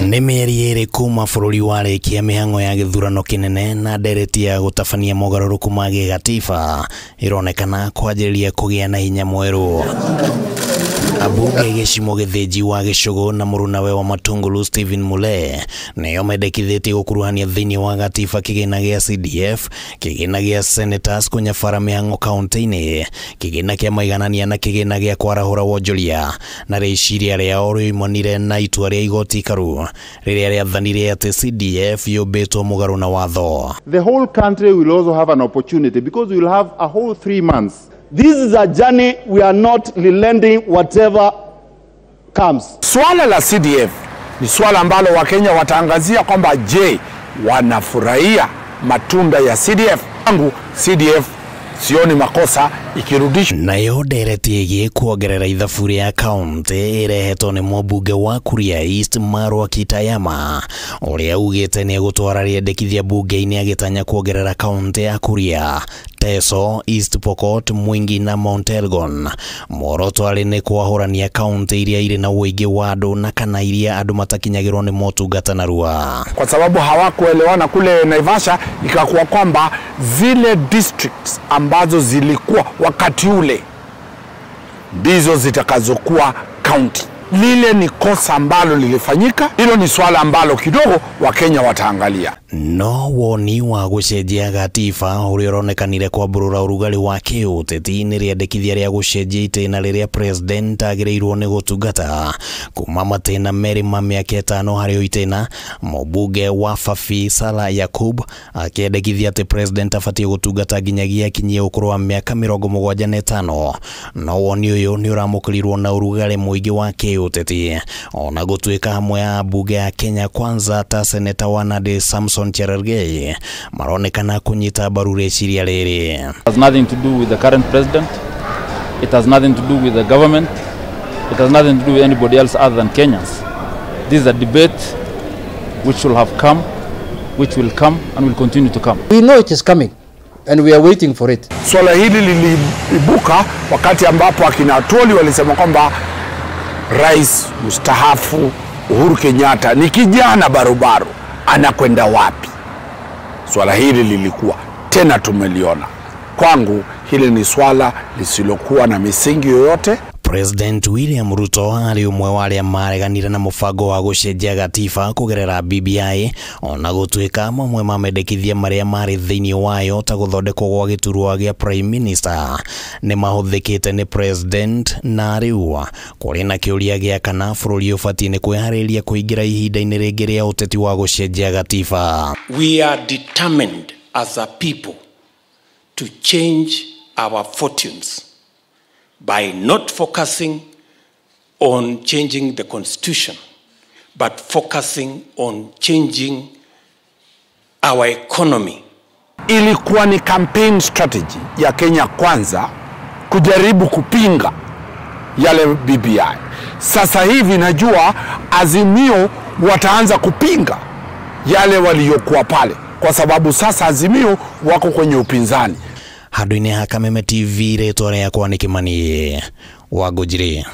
Nĩ mĩeri ĩrĩ kuma bũrũri warĩkia mĩhang'o ya gĩthurano kĩnene na ndereti ya gũtabania mogarũrũku ma gatiba ironekana kwanjĩrĩria kũgĩa na hinya mwerũ. Ambunge gĩcimo gĩthĩnji wa Gĩcũgũ na mũrunawe wa Matungulu Stephen Mule nĩo mendekithĩtie gũkuruhania thĩinĩ wa gatiba kĩgĩna gĩa CDF, kĩgĩna gĩa senators kũnyabara mĩhang'o kaunti-inĩ, kĩgĩna kĩa maiganania na kĩgĩna gĩa kwarahũra wonjoria, na rĩciria rĩao rĩoimanire na itua rĩa igoti ikaru rĩrĩa rĩathanire atĩ CDF yũmbĩtwo mũgarũ na watho. The whole country will also have an opportunity because we will have a whole 3 months. This is a journey, we are not relenting whatever comes. Swala la CDF ni swala ambalo Wakenya wataangazia kwamba je, wanafurahia matunda ya CDF. Tangu CDF sioni makosa ikirudishwa. Nayo ndereti ĩgiĩ kuongerera ithabu rĩa kaunti ĩrehetwo nĩ mũmbunge wa Kuria East Marwa Kitayama, ũrĩa ugĩte nĩ egũtwara rĩendekithia mbunge-ini agĩtanya kuongerera kaunti ya Kuria, Teso, East Pokot, Mwingi na Mount Elgon. Muoroto arĩ nĩ kwahũrania kaunti iria irĩ na ũingĩ wa andũ na kana iria andũ matakinyagĩrwo nĩ motungata narua. Kwa sababu hawakuelewana kule Naivasha, ikakuwa kwamba zile districts ambazo zilikuwa wakati ule ndizo zitakazokuwa county. Lile ni kosa ambalo lilifanyika. Hilo ni swala ambalo kidogo Wakenya wataangalia. No woni wa gucenjia gatiba ũrĩa ũronekanire kwambũrũra ũrugarĩ wa kĩũteti nĩ rĩendekithia rĩa gucenjia itĩna rĩrĩa president agĩrĩirwo nĩ gũtungata kuma matĩna merĩ ma mĩaka 5 harĩ itĩna. Mũmbunge wa Fafi Sala Yakub akĩendekithia atĩ president abatie gũtungata nginyagia kinyie ũkũrũ wa mĩaka 75. No woni ũyũ nĩ ũramũkĩrirwo na ũrugarĩ mũingĩ wa kĩũteti, ona gũtuĩka hamwe ya ambunge ya Kenya Kwanza ta seneta wa Nandi Samson Cherargei maronekana kunyita mbaru rĩciria rĩrĩ. It has nothing to do with the current president. It has nothing to do with the government. It has nothing to do with anybody else other than Kenyans. This is a debate which will have come, which will come and will continue to come. We know it is coming and we are waiting for it. Swala hili liliibuka wakati ambapo akina Atoli walisema kwamba Rais mstaafu Uhuru Kenyatta ni kijana barubaru, anakwenda wapi? Swala hili lilikuwa tena tumeliona. Kwangu hili ni swala lisilokuwa na misingi yoyote. President William Ruto arĩ ũmwe wa arĩa mareganire na mũbango wa gũcenjia gatiba kũgerera BBI, ona gũtuĩka mamwe ma mendekithia marĩa marĩ thĩinĩ wayo ta gũthondekwo gwa gĩturwa gĩa prime minister nĩ mahũthĩkĩte nĩ president, na rĩu kũrĩ na kĩũria gĩa kana bũrũri ũbatiĩ nĩ kwĩharĩria kũingĩra ihinda-inĩ rĩngĩ rĩa ũteti wa gũcenjia gatiba. We are determined as a people to change our fortunes by not focusing on changing the constitution, but focusing on changing our economy. Ilikuwa ni campaign strategy ya Kenya Kwanza kujaribu kupinga yale BBI. Sasa hivi najua Azimio wataanza kupinga yale waliokuwa pale, kwa sababu sasa Azimio wako kwenye upinzani. Handũ-inĩ ha Kameme TV rĩtwa rĩakwa nĩ Kĩmani wa Ngũnjiri.